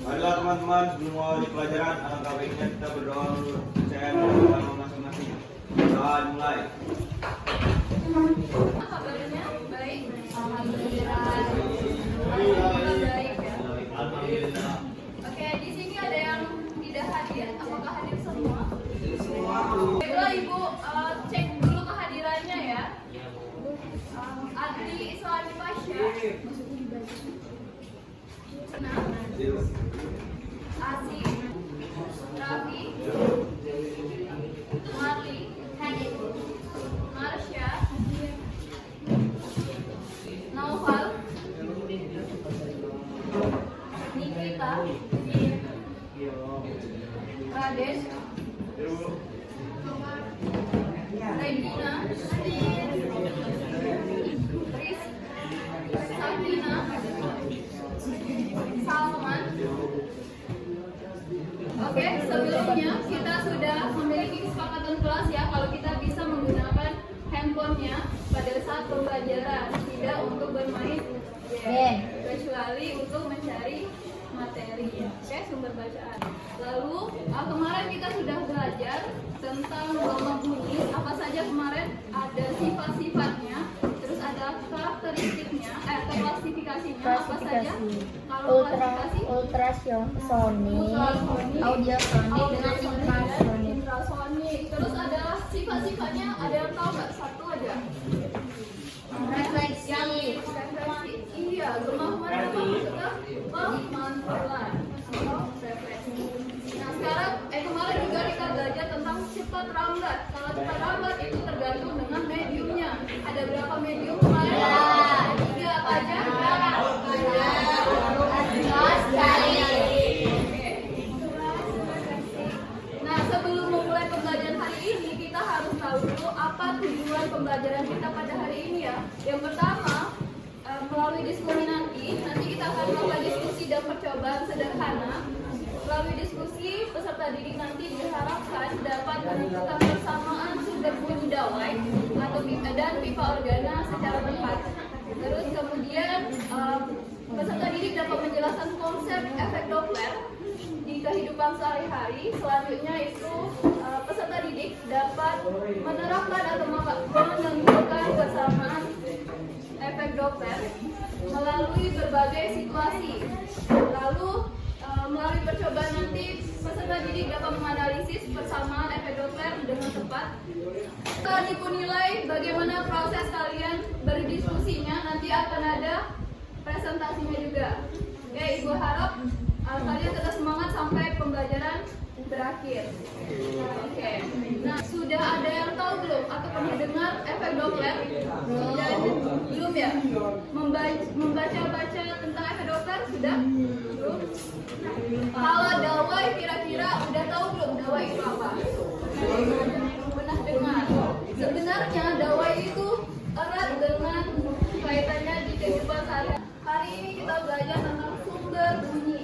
Baiklah teman-teman, sebelum mulai pelajaran, alangkah baiknya kita berdoa dulu. Saya berdoa masing-masing. Doa mulai. Kabarnya baik. Alhamdulillah. Alhamdulillah baik ya. Alhamdulillah. Oke, di sini ada yang tidak hadir. Apakah hadir semua? Baiklah Ibu, cek dulu kehadirannya ya. Adli Islami Pasha. Nah, Asih, Raffi, Marli, Marsha, Naufal, Nikita, Raden, Regina, Riz, Sakina, Salman. Oke, sebelumnya kita sudah memiliki kesepakatan kelas ya kalau kita bisa menggunakan handphonenya pada saat pembelajaran, tidak untuk bermain game, kecuali untuk mencari materi ya. Oke, sumber bacaan. Lalu kemarin kita sudah belajar tentang gama bunyi. Apa saja kemarin? Ada sifat-sifatnya, terus ada karakteristiknya, klasifikasinya apa saja? Kalau klasifikasi ultrasonik, audiosonik, dengan infrasonik. infrasonik. Terus ada sifat-sifatnya, ada yang tahu nggak? Satu aja. Refleksi. Refleksi. Iya, kemampuan maksudnya pemantulan atau refleksi. Nah sekarang, kemarin juga kita belajar tentang cepat lambat. Kalau cepat lambat itu tergantung dengan mediumnya. Ada berapa medium kemarin? Tiga apa aja? Nah sebelum memulai pembelajaran hari ini, kita harus tahu dulu apa tujuan pembelajaran kita pada hari ini ya. Yang pertama, melalui diskusi nanti kita akan melakukan diskusi dan percobaan sederhana. Melalui diskusi, peserta didik nanti diharapkan dapat menentukan persamaan sumber bunyi dawai atau dan pipa organa secara tepat. Terus kemudian peserta didik dapat menjelaskan konsep efek Doppler di kehidupan sehari-hari. Selanjutnya itu peserta didik dapat menerapkan atau menentukan persamaan efek Doppler melalui berbagai situasi. Lalu melalui percobaan nanti peserta didik dapat menganalisis persamaan efek Doppler dengan tepat. Setelah nilai bagaimana proses kalian berdiskusinya, nanti akan ada presentasinya juga. Ya, Ibu harap kalian tetap semangat sampai pembelajaran berakhir. Oke. Nah, sudah ada yang tahu belum atau pernah dengar efek Doppler? Belum ya? Membaca-baca tentang efek Doppler sudah? Belum? Kalau dawai kira-kira udah tahu belum dawai itu apa? Pernah dengar? Sebenarnya dawai itu erat dengan kaitannya di kehidupan sehari. Hari ini kita belajar tentang sumber bunyi.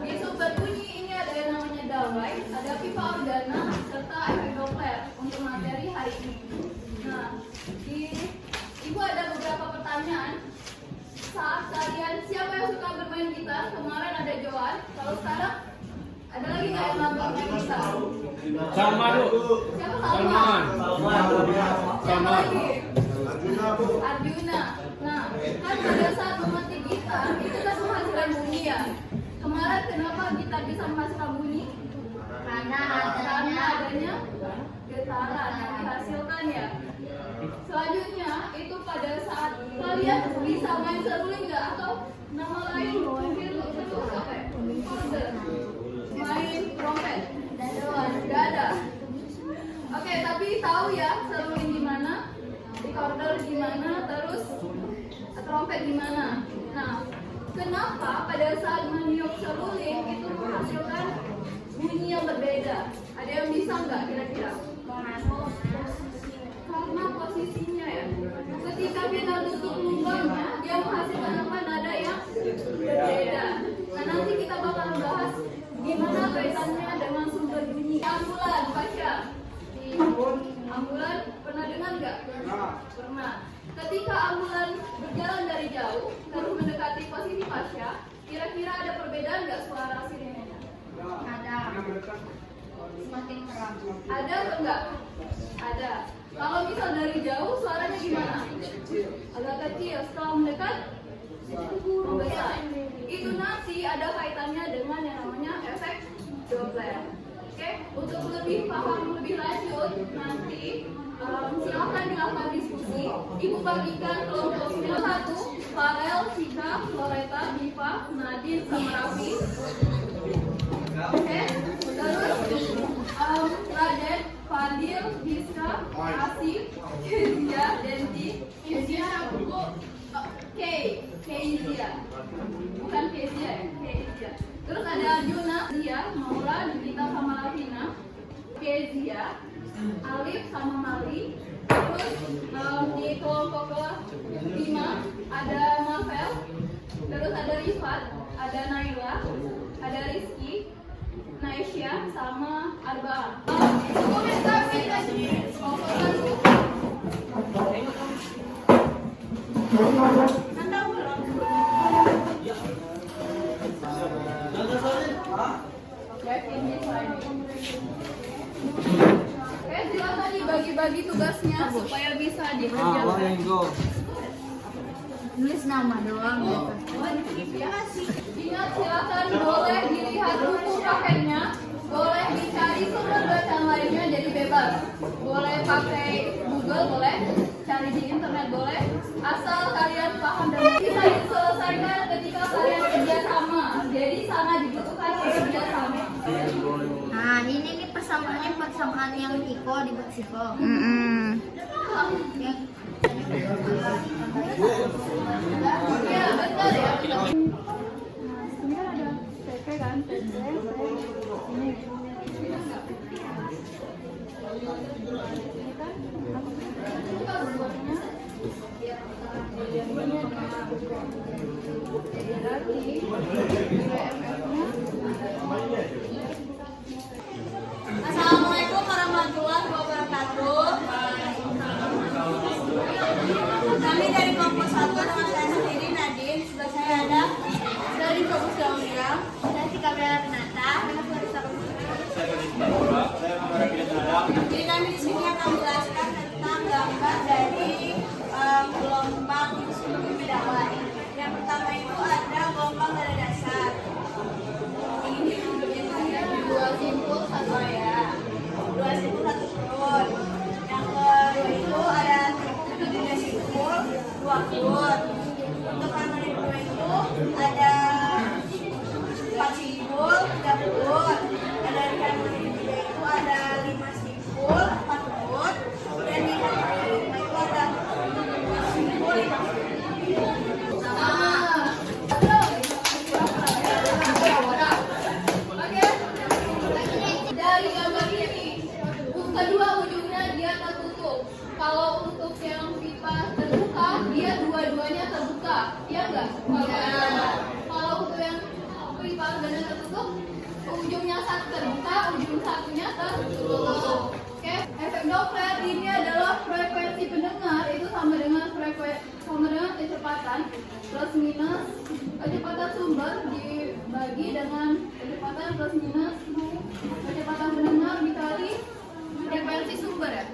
Di sumber bunyi ini ada yang namanya dawai, ada pipa organa, serta efek Doppler untuk materi hari ini. Nah, Ibu ada beberapa pertanyaan. Saat kalian, siapa yang suka bermain gitar? Kemarin ada Joan, kalau sekarang ada lagi nggak yang bermain gitar? Sama Bu. Siapa Salman. Siapa lagi? Arjuna. Nah, kan pada saat memetik gitar itu kan menghasilkan bunyi ya. Kemarin kenapa gitar bisa menghasilkan bunyi? Karena adanya getaran yang dihasilkan ya. Selanjutnya itu pada saat kalian bisa main seruling nggak atau nama lain mungkin itu apa ya? Recorder. Main trompet. Nggak ada. Oke, tapi tahu ya seruling gimana? Recorder gimana? Terus trompet gimana? Nah, kenapa pada saat meniup seruling itu menghasilkan bunyi yang berbeda? Ada yang bisa nggak kira-kira? karena posisinya ya. Ketika kita tutup lubangnya, dia menghasilkan apa? Nada yang berbeda. Nah, nanti kita bakal bahas gimana kaitannya dengan sumber bunyi. Ambulan, Pasha. Ambulan pernah dengar nggak? Pernah. Ketika ambulan berjalan dari jauh terus mendekati posisi Pasha, kira-kira ada perbedaan nggak suara sirenenya? Ada. Semakin terang. Ada atau enggak? Ada. Kalau misal dari jauh suaranya gimana? Agak kecil. Setelah mendekat membesar. Itu nanti ada kaitannya dengan yang namanya efek Doppler. Oke, untuk lebih paham lebih lanjut nanti silakan dilakukan diskusi. Ibu bagikan kelompok 1, Farel, Cika, Floreta, Diva, Nadine, sama Raffi. Oke, terus Raden, Fadil, Giska, Asif, Kezia, Denti, Kezia, Kezia, bukan Kezia ya, Kezia. Terus ada Arjuna, Zia, Maura, Dita sama Lavina, Kezia, Alif sama Mali. Terus di kelompok ke-5 ada Mavel, terus ada Rifat, ada Naila, ada Rizky, Naisha sama Arba. Komentar Oke, silakan dibagi-bagi tugasnya supaya bisa dikerjakan. Nulis nama doang gitu. Ingat, silakan boleh dilihat buku pakainya, boleh dicari sumber bacaan lainnya, jadi bebas. Boleh pakai Google, boleh cari di internet, boleh. Asal kalian paham dan bisa diselesaikan ketika kalian kerjasama. Jadi sangat dibutuhkan kerjasama. Nah, ini nih persamaan yang Iko di Meksiko. Yang Ya, betul ya. Ini kan ada PP kan, PP, ini. Assalamualaikum warahmatullahi wabarakatuh. Kami dari kelompok 1, nama saya sendiri Nadine, sebelah saya ada dari kelompok Gaunira, saya Tika Bella Renata, nama saya Risa Jadi kami di sini akan menjelaskan tentang gambar dari gelombang berbeda lain. Yang pertama itu ada gelombang nada dasar. Ini dua simpul satu ya, dua simpul satu kurun. Yang kedua itu ada tiga simpul dua kurun. Untuk harmoni kedua itu ada 4 simpul 3 kurun. Ada di harmoni ketiga itu ada 5 simpul 4 kurun. Dan di harmoni kelima itu ada 5 simpul 5 kurun. Dari gambar ini, kedua ujungnya dia tertutup. Kalau untuk yang pipa terbuka, dia dua-duanya terbuka, iya enggak? Kalau untuk yang pipa ganda tertutup, ujungnya satu terbuka, ujung satunya tertutup. Oke, efek Doppler ini adalah frekuensi pendengar itu sama dengan kecepatan plus minus kecepatan sumber dibagi dengan kecepatan plus minus kecepatan pendengar dikali frekuensi sumber ya.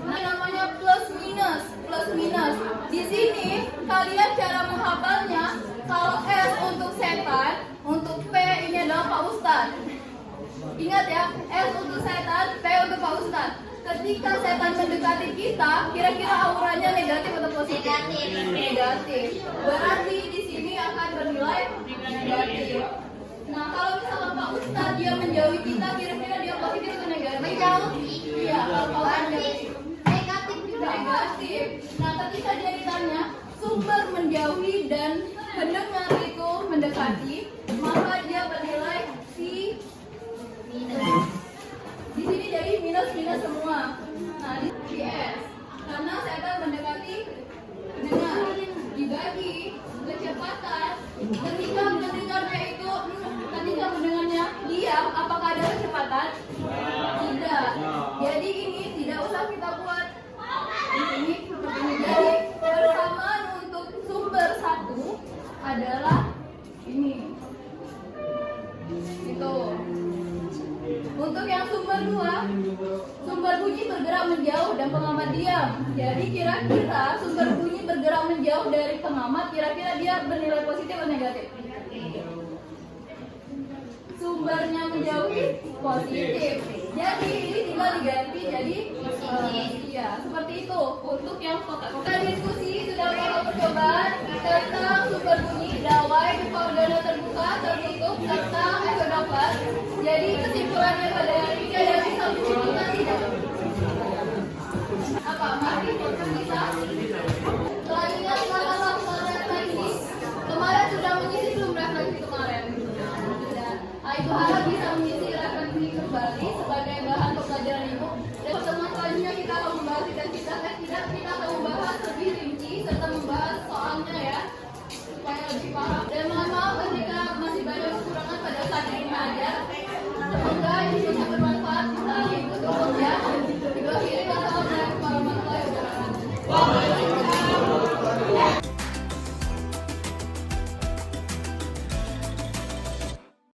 Nah, namanya plus minus. Di sini kalian cara menghafalnya, kalau S untuk setan, untuk P ini adalah Pak Ustadz. Ingat ya, S untuk setan, P untuk Pak Ustadz. Ketika setan mendekati kita, kira-kira auranya negatif atau positif? Negatif. Berarti di sini akan bernilai negatif. Nah, kalau misalnya Pak Ustadz dia menjauhi kita, kira-kira dia positif atau negatif? Menjauhi. Iya, kalau negatif. Negatif. Nah, ketika dia ditanya sumber menjauhi dan pendengar itu mendekati, maka dia bernilai si minus. Di sini jadi minus semua. Itu. Untuk yang sumber 2, sumber bunyi bergerak menjauh dan pengamat diam. Jadi kira-kira sumber bunyi bergerak menjauh dari pengamat, kira-kira dia bernilai positif atau negatif? Sumbernya menjauhi positif. Jadi ini tinggal diganti jadi iya seperti itu. Untuk yang kita diskusi sudah melakukan percobaan tentang sumber bunyi, dawai, pipa udara terbuka, tertutup serta ekodoklat.